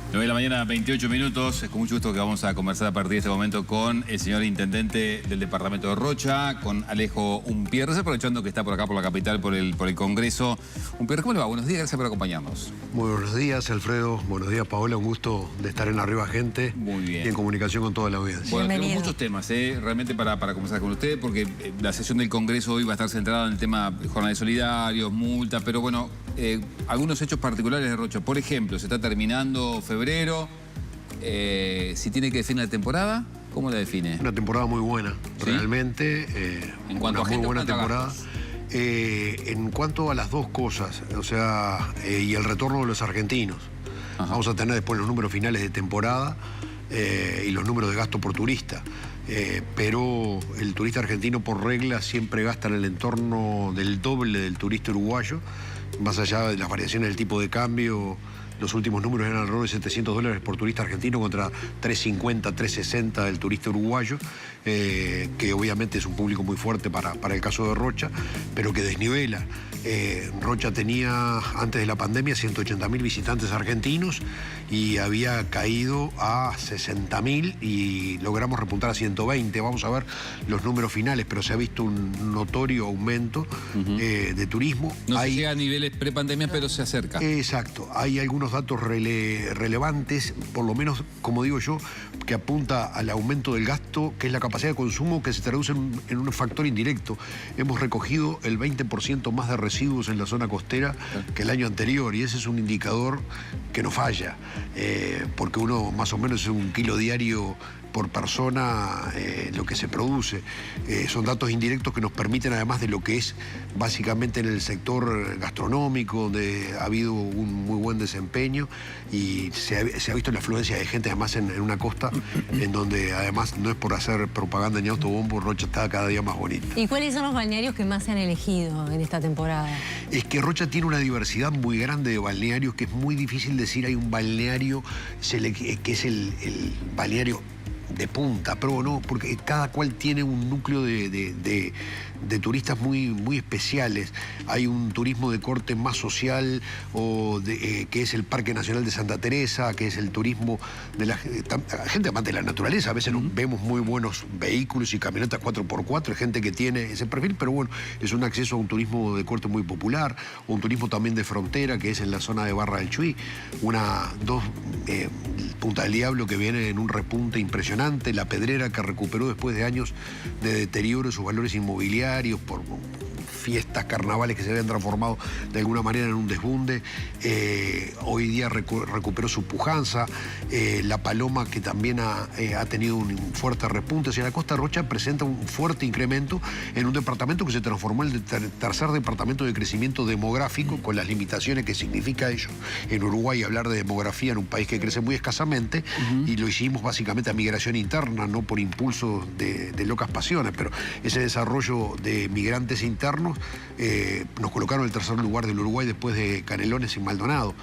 9 de la mañana, 28 minutos. Es con mucho gusto que vamos a conversar a partir de este momento con el señor intendente del departamento de Rocha, con Alejo Umpierres, aprovechando que está por acá, por la capital, por el Congreso. Umpierres, ¿cómo le va? Buenos días, gracias por acompañarnos. Muy buenos días, Alfredo. Buenos días, Paola. Un gusto de estar en Arriba Gente. Muy bien. Y en comunicación con toda la audiencia. Bueno, tenemos muchos temas, realmente para conversar con usted, porque la sesión del Congreso hoy va a estar centrada en el tema jornales solidarios, multas, pero bueno, algunos hechos particulares de Rocha. Por ejemplo, se está terminando febrero. Si tiene que definir la temporada, ¿cómo la define? Una temporada muy buena, ¿sí? Realmente. En cuanto a gente, muy buena temporada. En cuanto a las dos cosas, o sea, y el retorno de los argentinos. Ajá. Vamos a tener después los números finales de temporada y los números de gasto por turista. Pero el turista argentino por regla siempre gasta en el entorno del doble del turista uruguayo, más allá de las variaciones del tipo de cambio. Los últimos números eran alrededor de $700 por turista argentino contra 350, 360 del turista uruguayo, que obviamente es un público muy fuerte para el caso de Rocha, pero que desnivela. Rocha tenía, antes de la pandemia, 180.000 visitantes argentinos y había caído a 60.000 y logramos repuntar a 120. Vamos a ver los números finales, pero se ha visto un notorio aumento de turismo. No se llega a niveles prepandemia, pero se acerca. Exacto. Hay algunos datos relevantes, por lo menos, como digo yo, que apunta al aumento del gasto, que es la capacidad de consumo, que se traduce en un factor indirecto. Hemos recogido el 20% más de residuos en la zona costera que el año anterior, y ese es un indicador que no falla, porque uno más o menos es un kilo diario por persona lo que se produce. Son datos indirectos que nos permiten, además de lo que es básicamente en el sector gastronómico, donde ha habido un muy buen desempeño y se ha visto la afluencia de gente, además en una costa en donde, además, no es por hacer propaganda ni autobombo, Rocha está cada día más bonita. ¿Y cuáles son los balnearios que más se han elegido en esta temporada? Es que Rocha tiene una diversidad muy grande de balnearios, que es muy difícil decir hay un balneario que es el balneario de punta, pero no, porque cada cual tiene un núcleo de turistas muy especiales. Hay un turismo de corte más social, que es el Parque Nacional de Santa Teresa, que es el turismo de la gente amante de la naturaleza. A veces vemos muy buenos vehículos y camionetas 4x4, hay gente que tiene ese perfil, pero bueno, es un acceso a un turismo de corte muy popular, un turismo también de frontera, que es en la zona de Barra del Chuy, Punta del Diablo, que viene en un repunte impresionante, La Pedrera, que recuperó después de años de deterioro sus valores inmobiliarios por fiestas, carnavales que se habían transformado de alguna manera en un desbunde. Hoy día recuperó su pujanza. La Paloma, que también ha tenido un fuerte repunte. O sea, la Costa Rocha presenta un fuerte incremento en un departamento que se transformó en el tercer departamento de crecimiento demográfico, con las limitaciones que significa ello. En Uruguay, hablar de demografía en un país que crece muy escasamente, y lo hicimos básicamente a migración interna, no por impulso de locas pasiones, pero ese desarrollo de migrantes internos nos colocaron en el tercer lugar del Uruguay después de Canelones y Maldonado,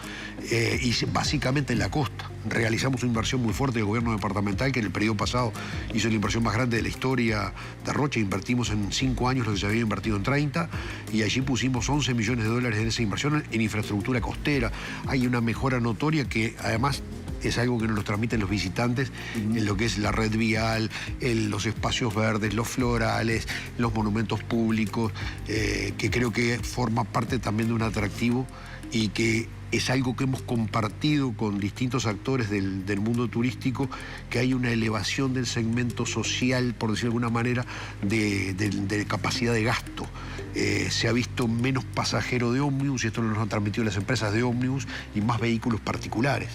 y básicamente en la costa. Realizamos una inversión muy fuerte del gobierno departamental, que en el periodo pasado hizo la inversión más grande de la historia de Rocha. Invertimos en 5 años lo que se había invertido en 30, y allí pusimos $11 millones en esa inversión en infraestructura costera. Hay una mejora notoria que además es algo que nos transmiten los visitantes en lo que es la red vial, los espacios verdes, los florales, los monumentos públicos, que creo que forma parte también de un atractivo y que es algo que hemos compartido con distintos actores del mundo turístico, que hay una elevación del segmento social, por decirlo de alguna manera, de capacidad de gasto. Se ha visto menos pasajero de ómnibus, y esto nos han transmitido las empresas de ómnibus, y más vehículos particulares.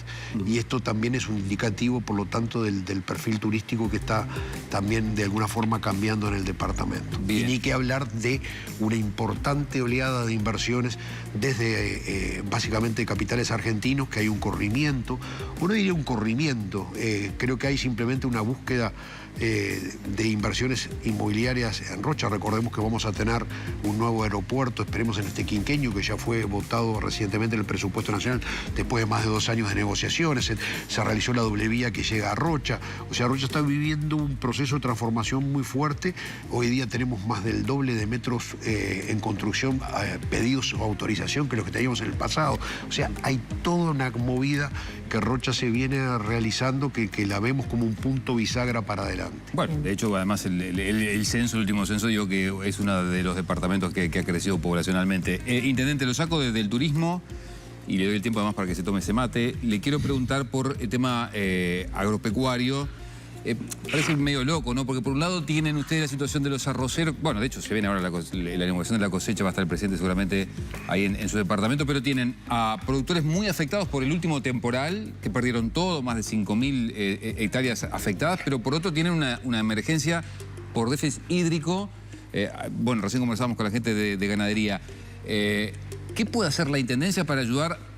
Y esto también es un indicativo, por lo tanto, del perfil turístico que está también de alguna forma cambiando en el departamento. Bien. Y ni que hablar de una importante oleada de inversiones desde básicamente capitales argentinos, que hay un corrimiento, o no diría un corrimiento, creo que hay simplemente una búsqueda de inversiones inmobiliarias en Rocha. Recordemos que vamos a tener un nuevo aeropuerto, esperemos en este quinquenio, que ya fue votado recientemente en el presupuesto nacional, después de más de 2 años de negociaciones. Se realizó la doble vía que llega a Rocha. O sea, Rocha está viviendo un proceso de transformación muy fuerte. Hoy día tenemos más del doble de metros en construcción, pedidos o autorización, que los que teníamos en el pasado. O sea, hay toda una movida que Rocha se viene realizando que la vemos como un punto bisagra para adelante. Bueno, de hecho, además, el censo, el último censo, digo que es uno de los departamentos que ha crecido poblacionalmente. Intendente, lo saco desde el turismo y le doy el tiempo además para que se tome ese mate. Le quiero preguntar por el tema agropecuario. Parece medio loco, ¿no? Porque por un lado tienen ustedes la situación de los arroceros. Bueno, de hecho, se viene ahora la inauguración de la cosecha, va a estar el presidente seguramente ahí en su departamento, pero tienen a productores muy afectados por el último temporal, que perdieron todo, más de 5.000 hectáreas afectadas, pero por otro tienen una emergencia por déficit hídrico. Bueno, recién conversábamos con la gente de ganadería. ¿Qué puede hacer la Intendencia para ayudar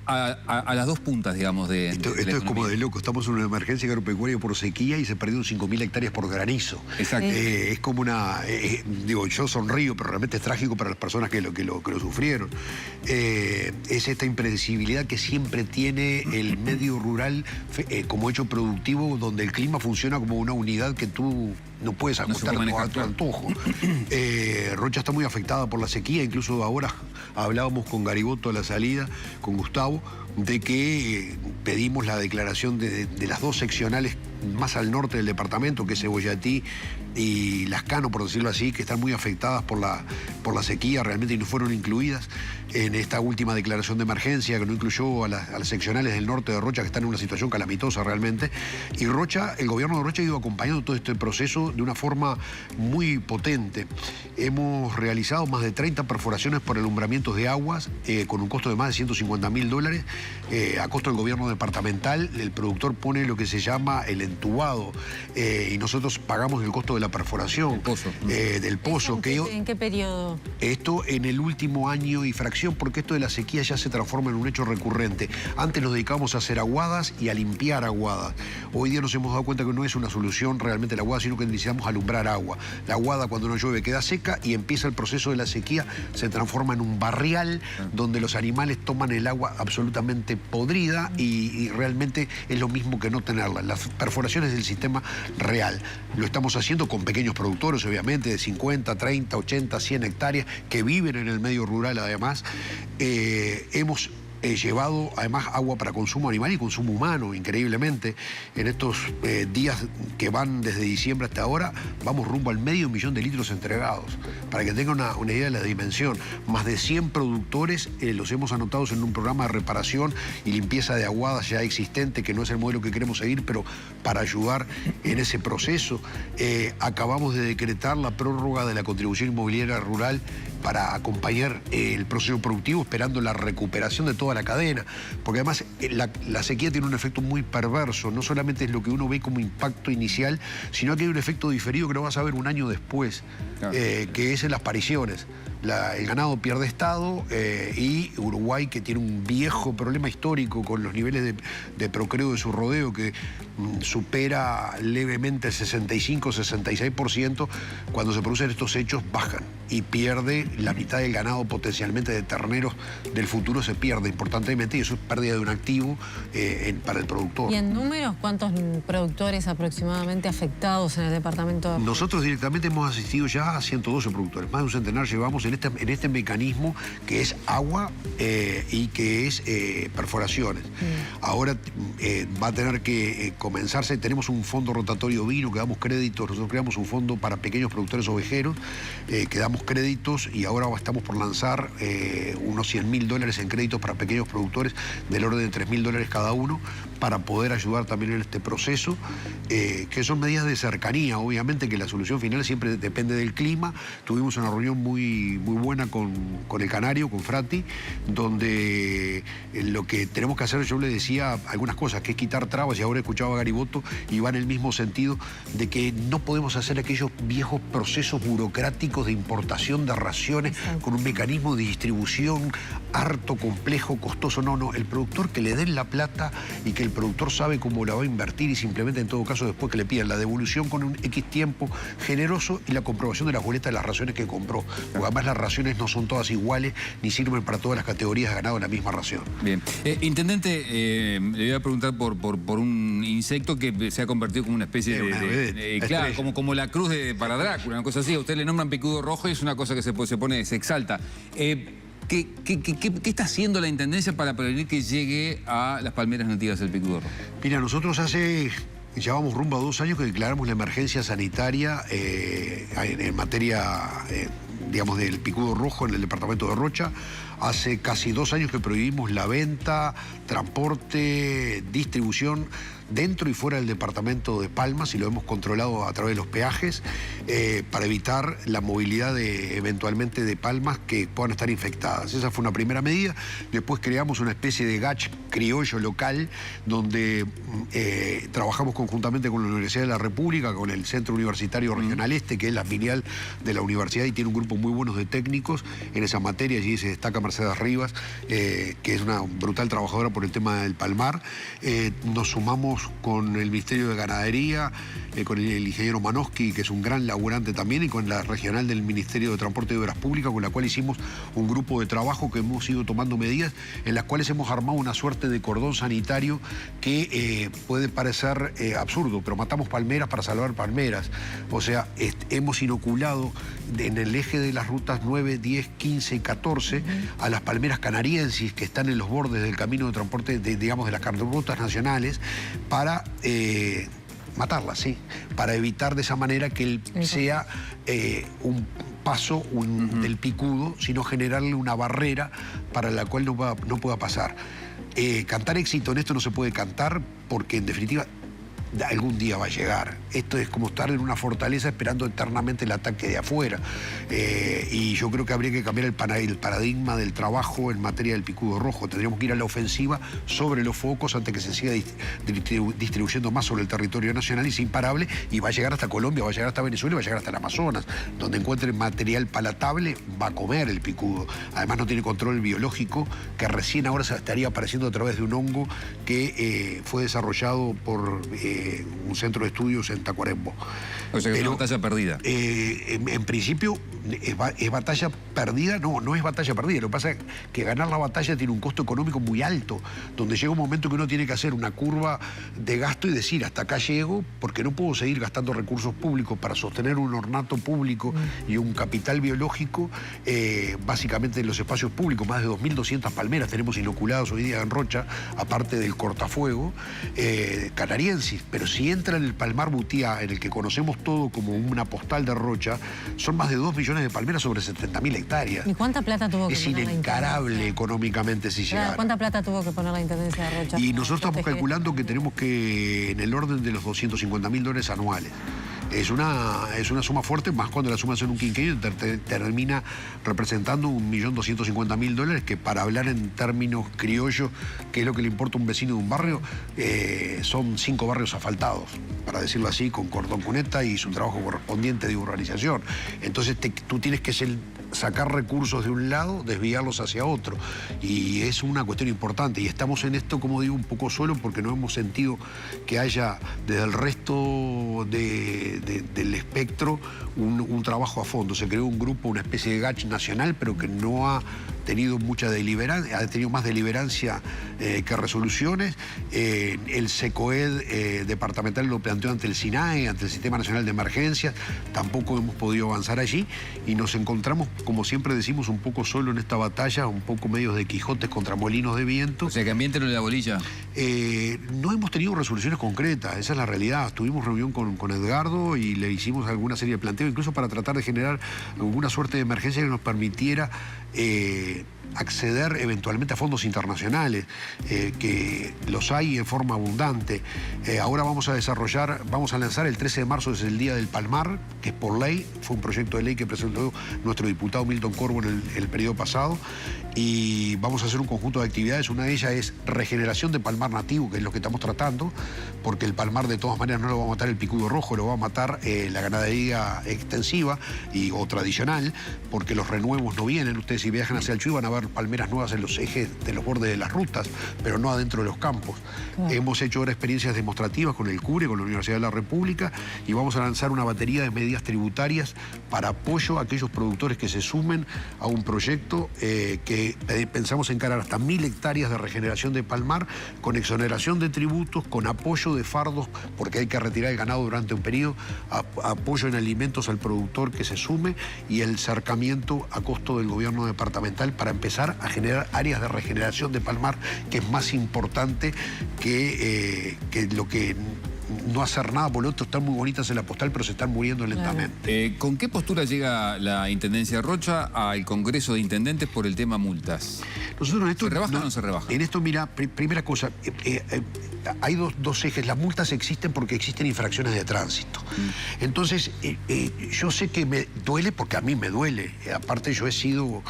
a las dos puntas, digamos, de Esto la es como de loco. Estamos en una emergencia agropecuaria por sequía y se perdieron 5.000 hectáreas por granizo. Exacto. Es como una... digo, yo sonrío, pero realmente es trágico para las personas que lo sufrieron. Es esta impredecibilidad que siempre tiene el medio rural como hecho productivo, donde el clima funciona como una unidad que tú no puedes ajustar a tu antojo. Rocha está muy afectada por la sequía, incluso ahora hablábamos con Gariboto a la salida, con Gustavo, de que pedimos la declaración de las 2 seccionales más al norte del departamento, que es Cebollatí y Lascano, por decirlo así, que están muy afectadas por la sequía realmente y no fueron incluidas en esta última declaración de emergencia, que no incluyó a las seccionales del norte de Rocha, que están en una situación calamitosa realmente. Y Rocha, el gobierno de Rocha ha ido acompañando todo este proceso de una forma muy potente. Hemos realizado más de 30 perforaciones por alumbramientos de aguas, con un costo de más de $150.000, a costo del gobierno departamental. El productor pone lo que se llama el entubado, y nosotros pagamos el costo de la perforación. El pozo. Del pozo. ¿En qué periodo? Esto en el último año y fracción, porque esto de la sequía ya se transforma en un hecho recurrente. Antes nos dedicábamos a hacer aguadas y a limpiar aguadas. Hoy día nos hemos dado cuenta que no es una solución realmente la aguada, sino que necesitamos alumbrar agua. La aguada, cuando no llueve, queda seca y empieza el proceso de la sequía, se transforma en un barrial donde los animales toman el agua absolutamente podrida y realmente es lo mismo que no tenerla. Las perforaciones del sistema real. Lo estamos haciendo con pequeños productores, obviamente, de 50, 30, 80, 100 hectáreas, que viven en el medio rural además. Hemos llevado además agua para consumo animal y consumo humano, increíblemente. En estos días que van desde diciembre hasta ahora, vamos rumbo al 500.000 de litros entregados. Para que tengan una idea de la dimensión, más de 100 productores los hemos anotado en un programa de reparación y limpieza de aguadas ya existente, que no es el modelo que queremos seguir, pero para ayudar en ese proceso. Acabamos de decretar la prórroga de la contribución inmobiliaria rural para acompañar el proceso productivo, esperando la recuperación de toda la cadena, porque además la sequía tiene un efecto muy perverso. No solamente es lo que uno ve como impacto inicial, sino que hay un efecto diferido que lo vas a ver un año después, claro, que es en las pariciones. El ganado pierde estado, y Uruguay, que tiene un viejo problema histórico con los niveles de procreo de su rodeo, que supera levemente el 65-66%, cuando se producen estos hechos bajan y pierde la mitad del ganado potencialmente de terneros del futuro, se pierde importantemente, y eso es pérdida de un activo para el productor. ¿Y en números cuántos productores aproximadamente afectados en el departamento? Nosotros directamente hemos asistido ya a 112 productores, más de un centenar llevamos en este mecanismo que es agua y que es perforaciones. Ahora va a tener que comenzarse, tenemos un fondo rotatorio ovino que damos créditos, nosotros creamos un fondo para pequeños productores ovejeros, que damos créditos, y ahora estamos por lanzar unos $100.000 en créditos para pequeños productores del orden de $3.000 cada uno, para poder ayudar también en este proceso, que son medidas de cercanía. Obviamente que la solución final siempre depende del clima. Tuvimos una reunión muy buena con el Canario, con Frati, donde lo que tenemos que hacer, yo le decía algunas cosas, que es quitar trabas, y ahora escuchaba a Gariboto y va en el mismo sentido, de que no podemos hacer aquellos viejos procesos burocráticos de importación de raciones con un mecanismo de distribución harto, complejo, costoso. No, el productor, que le den la plata y que el productor sabe cómo la va a invertir, y simplemente en todo caso después que le pidan la devolución con un X tiempo generoso y la comprobación de las boletas de las raciones que compró. Porque además las raciones no son todas iguales, ni sirven para todas las categorías de ganado en la misma ración. Bien. Intendente, le voy a preguntar por un insecto que se ha convertido como una especie claro, como la cruz para Drácula, una cosa así. A usted le nombran picudo rojo y es una cosa que se exalta. ¿Qué está haciendo la Intendencia para prevenir que llegue a las palmeras nativas del picudo rojo? Mira, nosotros llevamos rumbo a 2 años que declaramos la emergencia sanitaria en materia, digamos, del picudo rojo en el departamento de Rocha. Hace casi 2 años que prohibimos la venta, transporte, distribución dentro y fuera del departamento de Palmas, y lo hemos controlado a través de los peajes para evitar la movilidad eventualmente de palmas que puedan estar infectadas. Esa fue una primera medida. Después creamos una especie de GACH criollo local donde trabajamos conjuntamente con la Universidad de la República, con el Centro Universitario Regional Este, que es la filial de la universidad y tiene un grupo muy bueno de técnicos en esa materia. Allí se destaca Mercedes Rivas, que es una brutal trabajadora por el tema del palmar. Nos sumamos con el Ministerio de Ganadería, con el ingeniero Manoski, que es un gran laburante también, y con la regional del Ministerio de Transporte y Obras Públicas, con la cual hicimos un grupo de trabajo que hemos ido tomando medidas, en las cuales hemos armado una suerte de cordón sanitario que puede parecer absurdo, pero matamos palmeras para salvar palmeras. O sea, hemos inoculado en el eje de las rutas 9, 10, 15 y 14 a las palmeras canariensis que están en los bordes del camino de transporte, digamos, de las rutas nacionales, para matarlas, ¿sí? Para evitar de esa manera que sea un paso del picudo, sino generarle una barrera para la cual no pueda pasar. Cantar éxito en esto no se puede cantar porque, en definitiva, algún día va a llegar. Esto es como estar en una fortaleza esperando eternamente el ataque de afuera. Y yo creo que habría que cambiar el paradigma del trabajo en materia del picudo rojo. Tendríamos que ir a la ofensiva sobre los focos antes que se siga distribuyendo más sobre el territorio nacional, y es imparable, y va a llegar hasta Colombia, va a llegar hasta Venezuela y va a llegar hasta el Amazonas. Donde encuentre material palatable, va a comer el picudo. Además no tiene control biológico, que recién ahora se estaría apareciendo a través de un hongo que fue desarrollado por un centro de estudios en Tacuarembó. O sea que es una batalla perdida. En principio, ¿es batalla perdida? No es batalla perdida. Lo que pasa es que ganar la batalla tiene un costo económico muy alto, donde llega un momento que uno tiene que hacer una curva de gasto y decir, hasta acá llego, porque no puedo seguir gastando recursos públicos para sostener un ornato público y un capital biológico, básicamente en los espacios públicos. Más de 2.200 palmeras tenemos inoculadas hoy día en Rocha, aparte del cortafuego canariensis. Pero si entra en el Palmar Butiá, en el que conocemos todo como una postal de Rocha, son más de 2 millones de palmeras sobre 70.000 hectáreas. ¿Y cuánta plata tuvo que poner la Intendencia? Es inencarable económicamente si llegara. ¿Cuánta plata tuvo que poner la Intendencia de Rocha? Y nosotros estamos calculando que tenemos que, en el orden de los $250.000 anuales. Es una suma fuerte, más cuando la sumas en un quinquenio termina representando $1.250.000, que, para hablar en términos criollos, que es lo que le importa a un vecino de un barrio, son 5 barrios asfaltados, para decirlo así, con cordón cuneta y su trabajo correspondiente de urbanización. Entonces tú tienes que sacar recursos de un lado, desviarlos hacia otro, y es una cuestión importante, y estamos en esto, como digo, un poco solo, porque no hemos sentido que haya desde el resto del espectro un trabajo a fondo. Se creó un grupo, una especie de GACH nacional, pero que no ha tenido mucha deliberancia, ha tenido más deliberancia que resoluciones. El SECOED departamental lo planteó ante el SINAE, ante el Sistema Nacional de Emergencias. Tampoco hemos podido avanzar allí, y nos encontramos, como siempre decimos, un poco solo en esta batalla, un poco medios de Quijotes contra molinos de viento. O sea, que ambienten en la bolilla. No hemos tenido resoluciones concretas, esa es la realidad. Tuvimos reunión con Edgardo y le hicimos alguna serie de planteos, incluso para tratar de generar alguna suerte de emergencia que nos permitiera acceder eventualmente a fondos internacionales, que los hay en forma abundante. Ahora vamos a lanzar el 13 de marzo, es el Día del Palmar, que es por ley, fue un proyecto de ley que presentó nuestro diputado Milton Corvo en el periodo pasado, y vamos a hacer un conjunto de actividades. Una de ellas es regeneración de palmar nativo, que es lo que estamos tratando, porque el palmar de todas maneras no lo va a matar el picudo rojo, lo va a matar la ganadería extensiva o tradicional, porque los renuevos no vienen. Ustedes, si viajan hacia el Chuy, van a haber palmeras nuevas en los ejes de los bordes de las rutas, pero no adentro de los campos. Hemos hecho ahora experiencias demostrativas con el CURE, con la Universidad de la República, y vamos a lanzar una batería de medidas tributarias para apoyo a aquellos productores que se sumen a un proyecto que pensamos encarar hasta 1000 hectáreas de regeneración de palmar, con exoneración de tributos, con apoyo de fardos, porque hay que retirar el ganado durante un periodo, apoyo en alimentos al productor que se sume y el cercamiento a costo del gobierno departamental para empezar a generar áreas de regeneración de palmar, que es más importante que lo que no hacer nada, por lo otro están muy bonitas en la postal, pero se están muriendo lentamente. ¿Con qué postura llega la Intendencia de Rocha al Congreso de Intendentes por el tema multas? Nosotros en esto, ¿Se rebaja o no se rebaja? En esto, mira, primera cosa, hay dos ejes. Las multas existen porque existen infracciones de tránsito. Entonces, yo sé que me duele porque a mí me duele. Aparte, yo he sido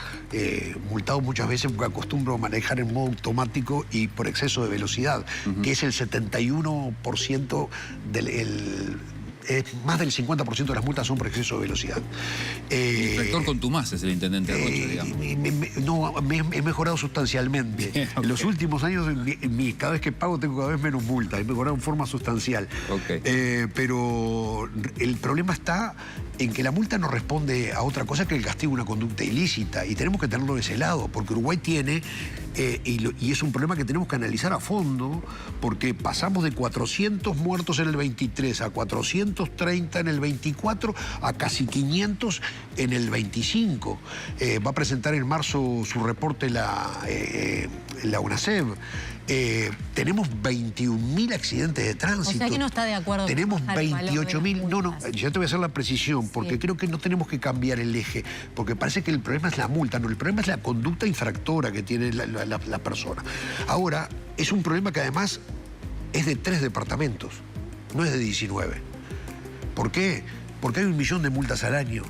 multado muchas veces porque acostumbro a manejar en modo automático y por exceso de velocidad, que es el 71% más del 50% de las multas son por exceso de velocidad. El infractor contumaz es el intendente de Rocha, digamos. He mejorado sustancialmente. Okay. En los últimos años, cada vez que pago tengo cada vez menos multas. He mejorado en forma sustancial. Okay. Pero el problema está en que la multa no responde a otra cosa que el castigo de una conducta ilícita. Y tenemos que tenerlo de ese lado, porque Uruguay tiene... y es un problema que tenemos que analizar a fondo, porque pasamos de 400 muertos en el 23 a 430 en el 24 a casi 500 en el 25. Va a presentar en marzo su reporte la UNACEB. Tenemos 21.000 accidentes de tránsito. O sea que no está de acuerdo. Tenemos con 28.000. No, ya te voy a hacer la precisión, porque creo que no tenemos que cambiar el eje, porque parece que el problema es la multa, no, el problema es la conducta infractora que tiene la persona. Ahora, es un problema que además es de 3 departamentos, no es de 19. ¿Por qué? Porque hay 1 millón de multas al año.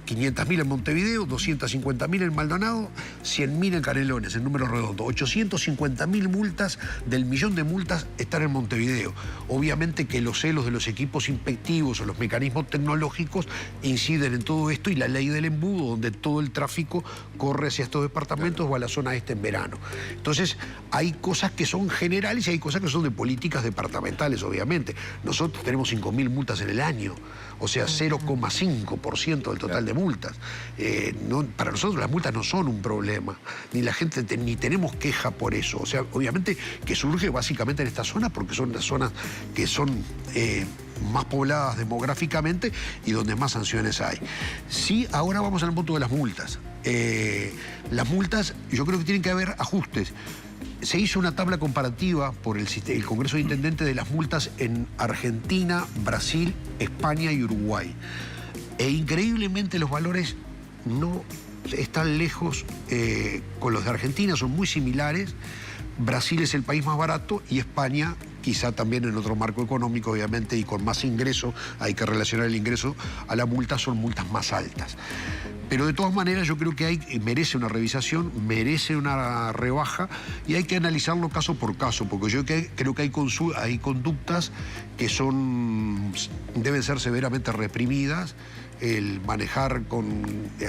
500.000 en Montevideo, 250.000 en Maldonado, 100.000 en Canelones, en número redondo. 850.000 multas del millón de multas están en Montevideo. Obviamente que los celos de los equipos inspectivos o los mecanismos tecnológicos inciden en todo esto, y la ley del embudo, donde todo el tráfico corre hacia estos departamentos o a la zona este en verano. Entonces, hay cosas que son generales y hay cosas que son de políticas departamentales, obviamente. Nosotros tenemos 5.000 multas en el año, o sea, 0,5% del total de multas. Para nosotros las multas no son un problema, ni la gente ni tenemos queja por eso. O sea, obviamente que surge básicamente en esta zona porque son las zonas que son más pobladas demográficamente y donde más sanciones hay. Sí, ahora vamos al punto de las multas. Las multas, yo creo que tienen que haber ajustes. Se hizo una tabla comparativa por el Congreso de Intendentes de las multas en Argentina, Brasil, España y Uruguay. E increíblemente los valores no están lejos con los de Argentina, son muy similares. Brasil es el país más barato y España, quizá también en otro marco económico, obviamente, y con más ingreso, hay que relacionar el ingreso a la multa, son multas más altas. Pero de todas maneras yo creo que merece una revisación, merece una rebaja y hay que analizarlo caso por caso, porque yo creo que hay conductas que deben ser severamente reprimidas. El manejar con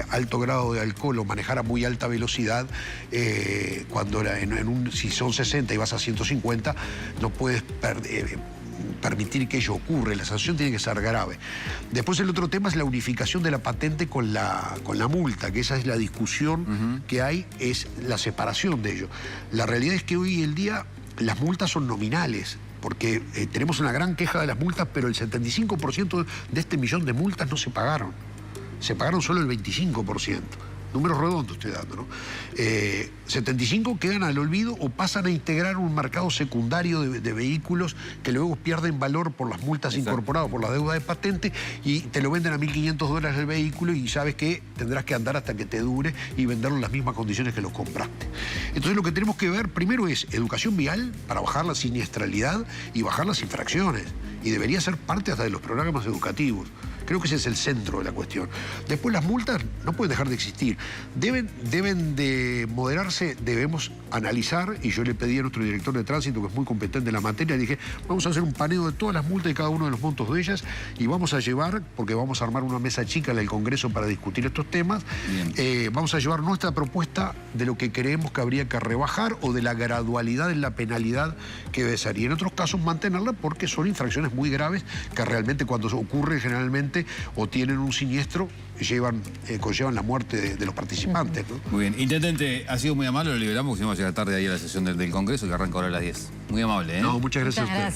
alto grado de alcohol o manejar a muy alta velocidad, cuando si son 60 y vas a 150, no puedes permitir que ello ocurra. La sanción tiene que ser grave. Después el otro tema es la unificación de la patente con la multa, que esa es la discusión que hay, es la separación de ello. La realidad es que hoy en día las multas son nominales, porque tenemos una gran queja de las multas, pero el 75% de este millón de multas no se pagaron. Se pagaron solo el 25%. Números redondos estoy dando, ¿no? 75 quedan al olvido o pasan a integrar un mercado secundario de vehículos que luego pierden valor por las multas incorporadas, por la deuda de patente, y te lo venden a $1.500 el vehículo y sabes que tendrás que andar hasta que te dure y venderlo en las mismas condiciones que lo compraste. Entonces lo que tenemos que ver primero es educación vial para bajar la siniestralidad y bajar las infracciones. Y debería ser parte hasta de los programas educativos. Creo que ese es el centro de la cuestión. Después las multas no pueden dejar de existir. Deben de moderarse, debemos analizar, y yo le pedí a nuestro director de tránsito, que es muy competente en la materia, le dije, vamos a hacer un paneo de todas las multas y cada uno de los montos de ellas, y vamos a llevar, porque vamos a armar una mesa chica en el Congreso para discutir estos temas, vamos a llevar nuestra propuesta de lo que creemos que habría que rebajar o de la gradualidad en la penalidad que debe ser. Y en otros casos mantenerla porque son infracciones muy graves que realmente cuando ocurren generalmente o tienen un siniestro conllevan la muerte de los participantes, ¿no? Muy bien. Intendente, ha sido muy amable, lo liberamos porque si no va a llegar tarde ahí a la sesión del Congreso que arranca ahora a las 10. Muy amable, ¿eh? No, muchas gracias a usted.